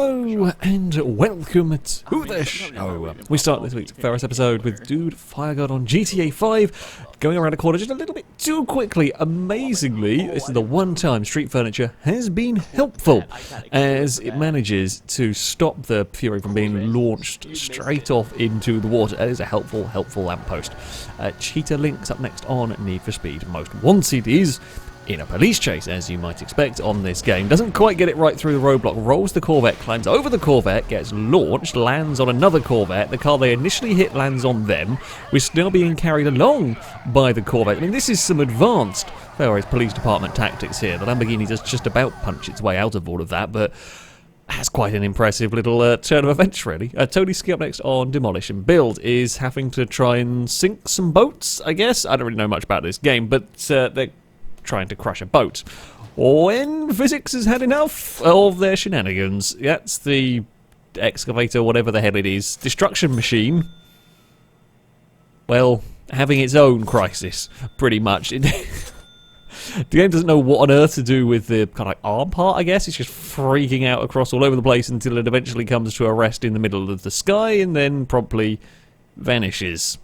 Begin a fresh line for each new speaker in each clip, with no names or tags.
Hello and welcome to the show. We start this week's FailRace episode with Dude Fireguard on GTA 5 going around a corner just a little bit too quickly. Amazingly, this is the one time Street Furniture has been helpful as it manages to stop the Fury from being launched straight off into the water. That is a helpful lamppost. Cheetah Link's up next on Need for Speed Most Wanted is in a police chase, as you might expect on this game. Doesn't quite get it right through the roadblock, rolls the Corvette, climbs over the Corvette, gets launched, lands on another Corvette. The car they initially hit lands on them. We're still being carried along by the Corvette. I mean, this is some advanced FailRace Police Department tactics here. The Lamborghini does just about punch its way out of all of that, but that's quite an impressive little turn of events, really. Tony Ski up next on Demolition Build is having to try and sink some boats, I guess. I don't really know much about this game, but they're trying to crash a boat when physics has had enough of their shenanigans. That's the excavator, whatever the hell it is, destruction machine, well, having its own crisis, pretty much. The game doesn't know what on earth to do with the kind of arm part, I guess. It's just freaking out across all over the place until it eventually comes to a rest in the middle of the sky and then promptly vanishes.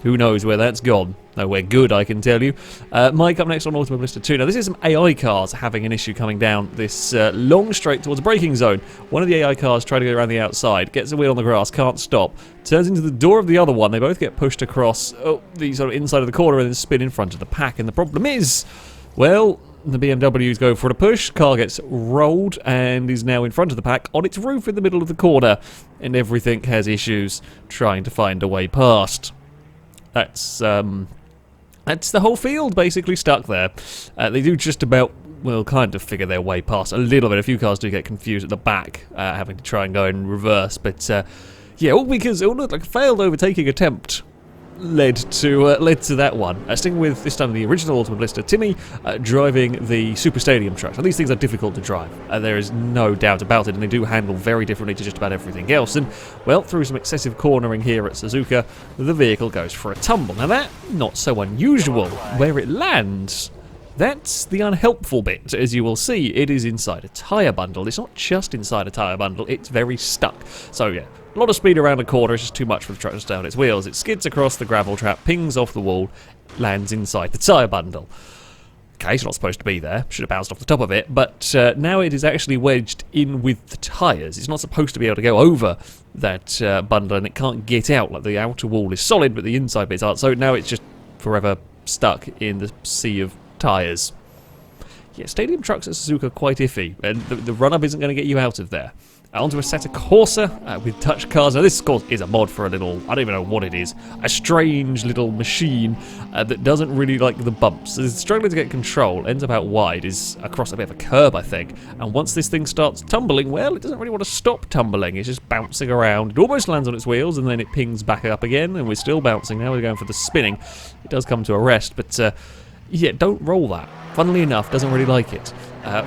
Who knows where that's gone? Nowhere good, I can tell you. Mike up next on Automobilista 2. Now, this is some AI cars having an issue coming down this long straight towards a braking zone. One of the AI cars trying to go around the outside, gets a wheel on the grass, can't stop, turns into the door of the other one. They both get pushed across the sort of inside of the corner and then spin in front of the pack. And the problem is, well, the BMWs go for a push, car gets rolled and is now in front of the pack on its roof in the middle of the corner. And everything has issues trying to find a way past. That's the whole field basically stuck there. They do just about, well, kind of figure their way past a little bit. A few cars do get confused at the back, having to try and go in reverse. But yeah, all because it all looked like a failed overtaking attempt led to that one. Sticking with this time the original Automobilista Timmy driving the Super Stadium trucks. Now, these things are difficult to drive. There is no doubt about it, and they do handle very differently to just about everything else. And well, through some excessive cornering here at Suzuka, the vehicle goes for a tumble. Now that, not so unusual. Where it lands, that's the unhelpful bit. As you will see, it is inside a tyre bundle. It's not just inside a tyre bundle, it's very stuck. So yeah, a lot of speed around a corner is just too much for the truck to stay on its wheels. It skids across the gravel trap, pings off the wall, lands inside the tyre bundle. Okay, it's not supposed to be there. Should have bounced off the top of it. But now it is actually wedged in with the tyres. It's not supposed to be able to go over that bundle, and it can't get out. Like, the outer wall is solid, but the inside bits aren't. So now it's just forever stuck in the sea of tyres. Yeah, stadium trucks at Suzuka are quite iffy, and the run-up isn't going to get you out of there. Onto a set of Corsa with touch cars. Now, this, of course, is a mod for a little, I don't even know what it is, a strange little machine that doesn't really like the bumps. It's struggling to get control, ends up out wide, is across a bit of a curb, I think. And once this thing starts tumbling, well, it doesn't really want to stop tumbling. It's just bouncing around. It almost lands on its wheels, and then it pings back up again, and we're still bouncing. Now we're going for the spinning. It does come to a rest, but yeah, don't roll that. Funnily enough, doesn't really like it.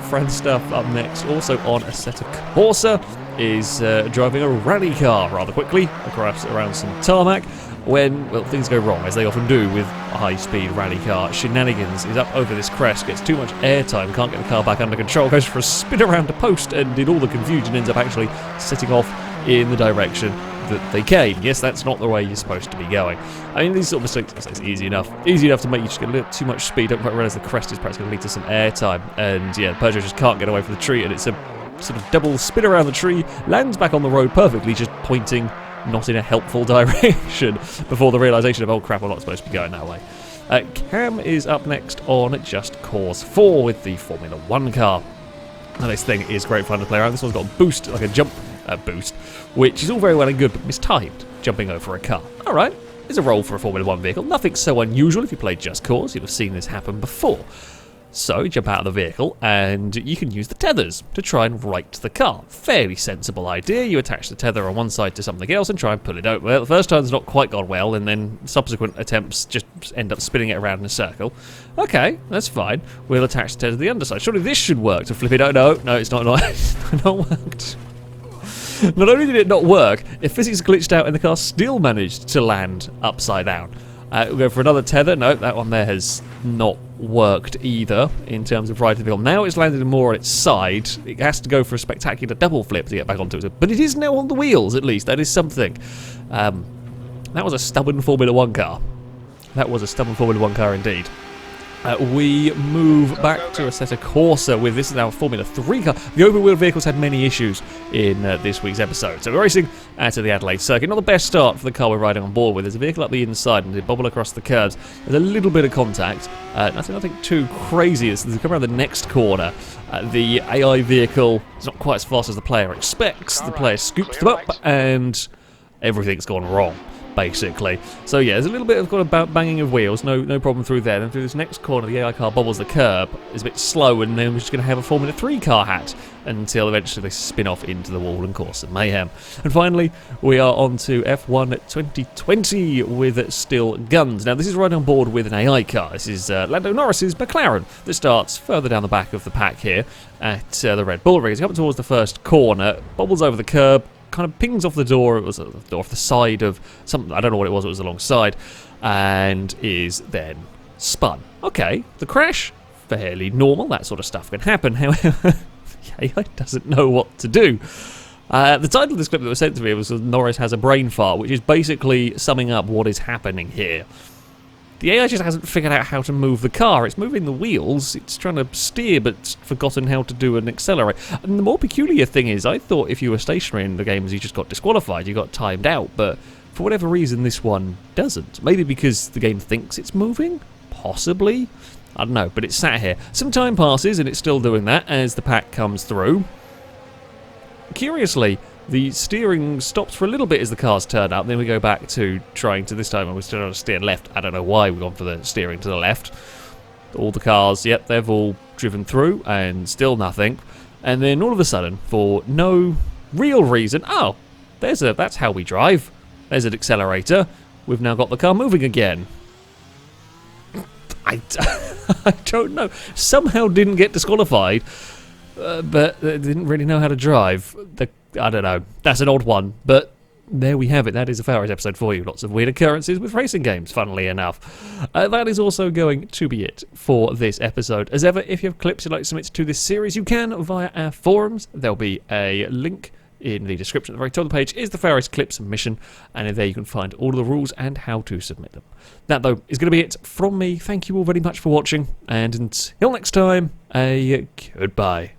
Fran Stuff up next, also on a set of Corsa, is driving a rally car rather quickly across around some tarmac when, well, things go wrong, as they often do with a high-speed rally car. Shenanigans is up over this crest, gets too much airtime, can't get the car back under control, goes for a spin around a post, and in all the confusion ends up actually setting off in the direction that they came. Yes, that's not the way you're supposed to be going. I mean, these sort of mistakes, it's easy enough to make you just get a little too much speed, don't quite realise the crest is perhaps going to lead to some airtime, and yeah, the Peugeot just can't get away from the tree, and it's a sort of double spin around the tree, lands back on the road perfectly, just pointing not in a helpful direction before the realisation of, oh crap, I'm not supposed to be going that way. Cam is up next on Just Cause 4 with the Formula 1 car. Now, this thing is great fun to play around. This one's got a boost, like a jump boost, which is all very well and good, but mistimed, jumping over a car. Alright, it's a roll for a Formula 1 vehicle. Nothing so unusual. If you played Just Cause, you'd have seen this happen before. So, you jump out of the vehicle, and you can use the tethers to try and right the car. Fairly sensible idea. You attach the tether on one side to something else and try and pull it out. Well, the first time's not quite gone well, and then subsequent attempts just end up spinning it around in a circle. Okay, that's fine. We'll attach the tether to the underside. Surely this should work to flip it out. No, it's not worked. Not only did it not work, it physics glitched out and the car still managed to land upside down. We'll go for another tether. No, that one there has not worked either in terms of riding the vehicle. Now it's landed more on its side. It has to go for a spectacular double flip to get back onto it. But it is now on the wheels, at least. That is something. That was a stubborn Formula 1 car. That was a stubborn Formula 1 car indeed. We move back to Assetto Corsa with this is now a Formula 3 car. The open-wheel vehicles had many issues in this week's episode. So we're racing out of the Adelaide circuit. Not the best start for the car we're riding on board with. There's a vehicle up the inside and they bobble across the curves. There's a little bit of contact. Nothing too crazy. As they come around the next corner, the AI vehicle is not quite as fast as the player expects. The player scoops them up and everything's gone wrong, basically. So yeah, there's a little bit of kind of banging of wheels, no problem through there. Then through this next corner, the AI car bobbles the curb, is a bit slow, and then we're just going to have a Formula 3 car hat until eventually they spin off into the wall and cause some mayhem. And finally, we are on to F1 2020 with still guns. Now, this is right on board with an AI car. This is Lando Norris's McLaren that starts further down the back of the pack here at the Red Bull ring. It's coming towards the first corner, bobbles over the curb, kind of pings off the door. It was a door off the side of something. I don't know what it was alongside, and is then spun. Okay, the crash, fairly normal. That sort of stuff can happen. However, AI doesn't know what to do. The title of this clip that was sent to me was Norris has a brain fart, which is basically summing up what is happening here. The AI just hasn't figured out how to move the car. It's moving the wheels, it's trying to steer, but it's forgotten how to do an accelerate. And the more peculiar thing is, I thought if you were stationary in the games, you just got disqualified, you got timed out, but for whatever reason, this one doesn't. Maybe because the game thinks it's moving? Possibly? I don't know, but it's sat here. Some time passes, and it's still doing that as the pack comes through. Curiously, the steering stops for a little bit as the cars turn up, then we go back to trying to, this time we're still trying to steer left. I don't know why we've gone for the steering to the left. All the cars, yep, they've all driven through, and still nothing. And then all of a sudden, for no real reason, oh, that's how we drive. There's an accelerator. We've now got the car moving again. I don't know. Somehow didn't get disqualified, but they didn't really know how to drive. I don't know. That's an odd one, but there we have it. That is a FailRace episode for you. Lots of weird occurrences with racing games, funnily enough. That is also going to be it for this episode. As ever, if you have clips you'd like to submit to this series, you can via our forums. There'll be a link in the description. At the very top of the page is the FailRace clip submission, and in there you can find all of the rules and how to submit them. That, though, is going to be it from me. Thank you all very much for watching, and until next time, a goodbye.